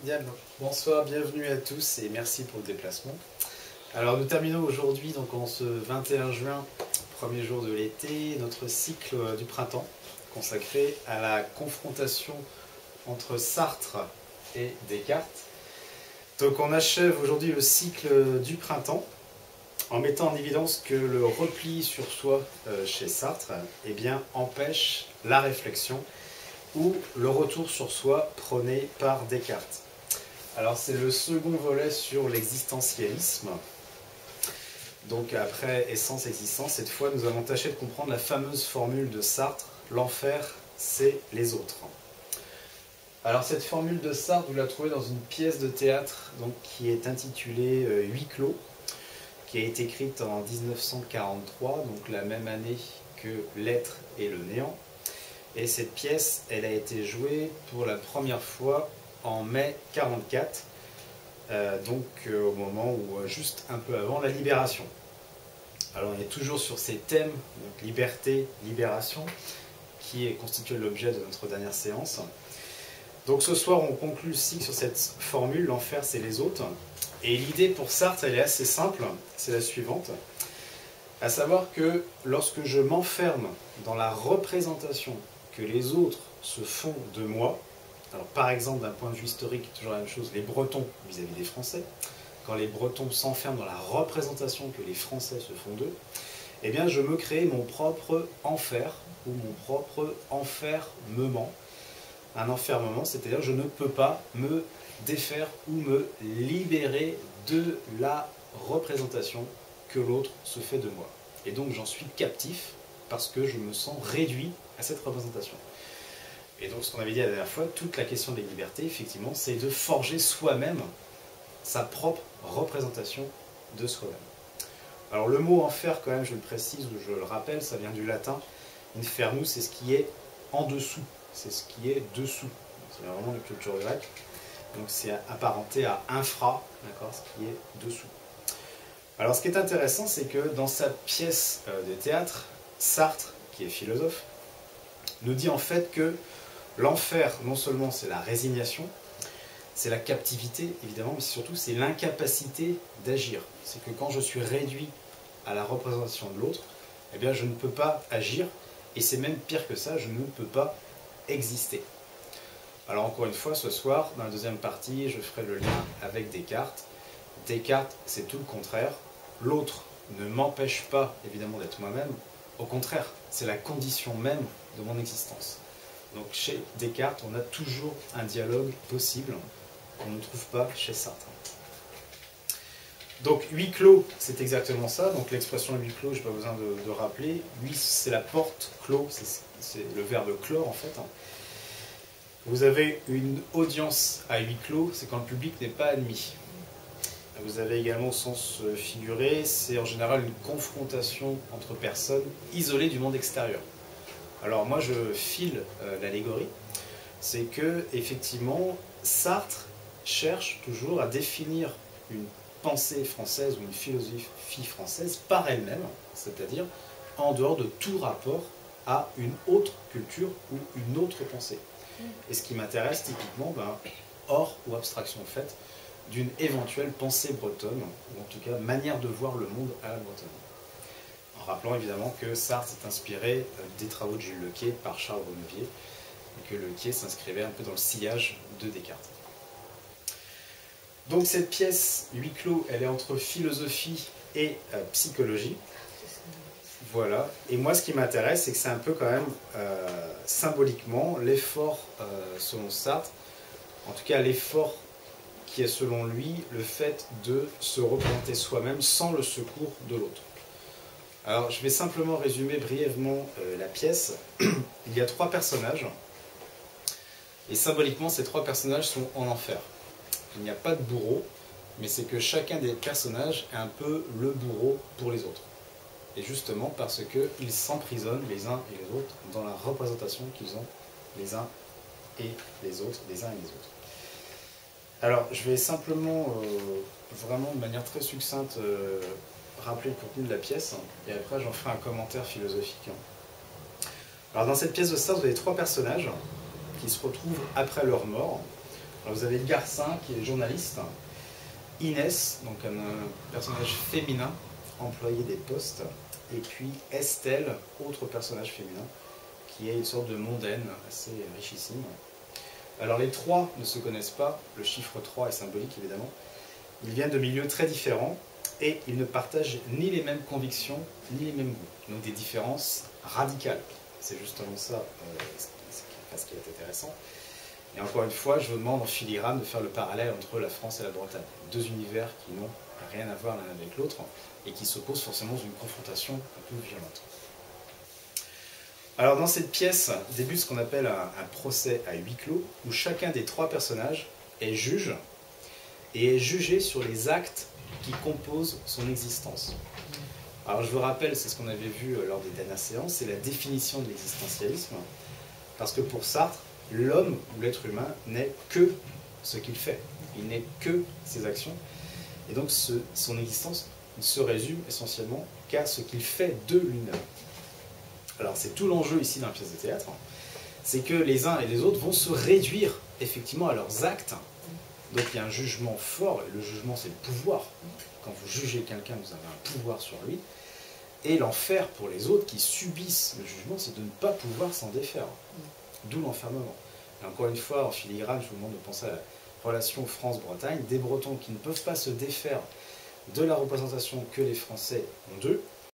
Diable. Bonsoir, bienvenue à tous et merci pour le déplacement. Alors nous terminons aujourd'hui, donc en ce 21 juin, premier jour de l'été, notre cycle du printemps consacré à la confrontation entre Sartre et Descartes. Donc on achève aujourd'hui le cycle du printemps en mettant en évidence que le repli sur soi chez Sartre eh bien, empêche la réflexion ou le retour sur soi prôné par Descartes. Alors c'est le second volet sur l'existentialisme. Donc après essence, existence, cette fois nous allons tâcher de comprendre la fameuse formule de Sartre, l'enfer c'est les autres. Alors cette formule de Sartre, vous la trouvez dans une pièce de théâtre donc, qui est intitulée Huis clos, qui a été écrite en 1943, donc la même année que L'être et le néant. Et cette pièce, elle a été jouée pour la première fois en mai 1944, au moment où, juste un peu avant la Libération. Alors on est toujours sur ces thèmes, donc liberté, libération, qui est constitué l'objet de notre dernière séance. Donc ce soir, on conclut le cycle sur cette formule, l'enfer c'est les autres. Et l'idée pour Sartre, elle est assez simple, c'est la suivante, à savoir que lorsque je m'enferme dans la représentation que les autres se font de moi, alors par exemple d'un point de vue historique, toujours la même chose, les Bretons vis-à-vis des Français, quand les Bretons s'enferment dans la représentation que les Français se font d'eux, eh bien je me crée mon propre enfer, ou mon propre enfermement. Un enfermement, c'est-à-dire que je ne peux pas me défaire ou me libérer de la représentation que l'autre se fait de moi. Et donc j'en suis captif parce que je me sens réduit à cette représentation. Et donc ce qu'on avait dit la dernière fois, toute la question des libertés, effectivement, c'est de forger soi-même sa propre représentation de soi-même. Alors le mot enfer, quand même, je le précise ou je le rappelle, ça vient du latin. Infernus, c'est ce qui est en dessous, c'est ce qui est dessous. C'est vraiment la culture grecque. Donc c'est apparenté à infra, d'accord, ce qui est dessous. Alors ce qui est intéressant, c'est que dans sa pièce de théâtre, Sartre, qui est philosophe, nous dit en fait que l'enfer, non seulement c'est la résignation, c'est la captivité évidemment, mais surtout c'est l'incapacité d'agir. C'est que quand je suis réduit à la représentation de l'autre, eh bien je ne peux pas agir, et c'est même pire que ça, je ne peux pas exister. Alors encore une fois, ce soir, dans la deuxième partie, je ferai le lien avec Descartes. Descartes, c'est tout le contraire. L'autre ne m'empêche pas, évidemment, d'être moi-même. Au contraire, c'est la condition même de mon existence. Donc chez Descartes, on a toujours un dialogue possible qu'on ne trouve pas chez Sartre. Donc huis clos, c'est exactement ça. Donc l'expression huis clos, je n'ai pas besoin de rappeler. Huis, c'est la porte, clos, c'est le verbe clore en fait. Vous avez une audience à huis clos, c'est quand le public n'est pas admis. Vous avez également au sens figuré, c'est en général une confrontation entre personnes isolées du monde extérieur. Alors moi je file l'allégorie, c'est que effectivement Sartre cherche toujours à définir une pensée française ou une philosophie française par elle-même, c'est-à-dire en dehors de tout rapport à une autre culture ou une autre pensée. Et ce qui m'intéresse typiquement, hors ou abstraction faite, d'une éventuelle pensée bretonne, ou en tout cas manière de voir le monde à la bretonne. En rappelant évidemment que Sartre s'est inspiré des travaux de Jules Lequier par Charles Renouvier, et que Lequier s'inscrivait un peu dans le sillage de Descartes. Donc cette pièce, huis clos, elle est entre philosophie et psychologie. Voilà, et moi ce qui m'intéresse, c'est que c'est un peu quand même symboliquement l'effort, selon Sartre, en tout cas l'effort qui est selon lui le fait de se représenter soi-même sans le secours de l'autre. Alors je vais simplement résumer brièvement la pièce. Il y a trois personnages, et symboliquement ces trois personnages sont en enfer. Il n'y a pas de bourreau, mais c'est que chacun des personnages est un peu le bourreau pour les autres. Et justement parce qu'ils s'emprisonnent les uns et les autres dans la représentation qu'ils ont les uns et les autres, les uns et les autres. Alors, je vais simplement, vraiment de manière très succincte, rappeler le contenu de la pièce, et après j'en ferai un commentaire philosophique. Alors, dans cette pièce de Sartre, vous avez trois personnages qui se retrouvent après leur mort. Alors, vous avez le Garcin qui est journaliste, Inès, donc un personnage féminin, employé des postes, et puis Estelle, autre personnage féminin, qui est une sorte de mondaine assez richissime. Alors les trois ne se connaissent pas, le chiffre 3 est symbolique évidemment, ils viennent de milieux très différents et ils ne partagent ni les mêmes convictions ni les mêmes goûts, donc des différences radicales. C'est justement ça ce qui est intéressant. Et encore une fois, je vous demande en filigrane de faire le parallèle entre la France et la Bretagne. Deux univers qui n'ont rien à voir l'un avec l'autre et qui s'opposent forcément dans une confrontation un peu violente. Alors dans cette pièce débute ce qu'on appelle un procès à huis clos, où chacun des trois personnages est juge et est jugé sur les actes qui composent son existence. Alors je vous rappelle, c'est ce qu'on avait vu lors des dernières séances, c'est la définition de l'existentialisme, parce que pour Sartre, l'homme ou l'être humain n'est que ce qu'il fait, il n'est que ses actions, et donc son existence ne se résume essentiellement qu'à ce qu'il fait de lui-même. Alors c'est tout l'enjeu ici dans la pièce de théâtre, c'est que les uns et les autres vont se réduire effectivement à leurs actes. Donc il y a un jugement fort, et le jugement c'est le pouvoir. Quand vous jugez quelqu'un, vous avez un pouvoir sur lui. Et l'enfer pour les autres qui subissent le jugement, c'est de ne pas pouvoir s'en défaire. D'où l'enfermement. Et encore une fois, en filigrane, je vous demande de penser à la relation France-Bretagne, des Bretons qui ne peuvent pas se défaire de la représentation que les Français ont d'eux,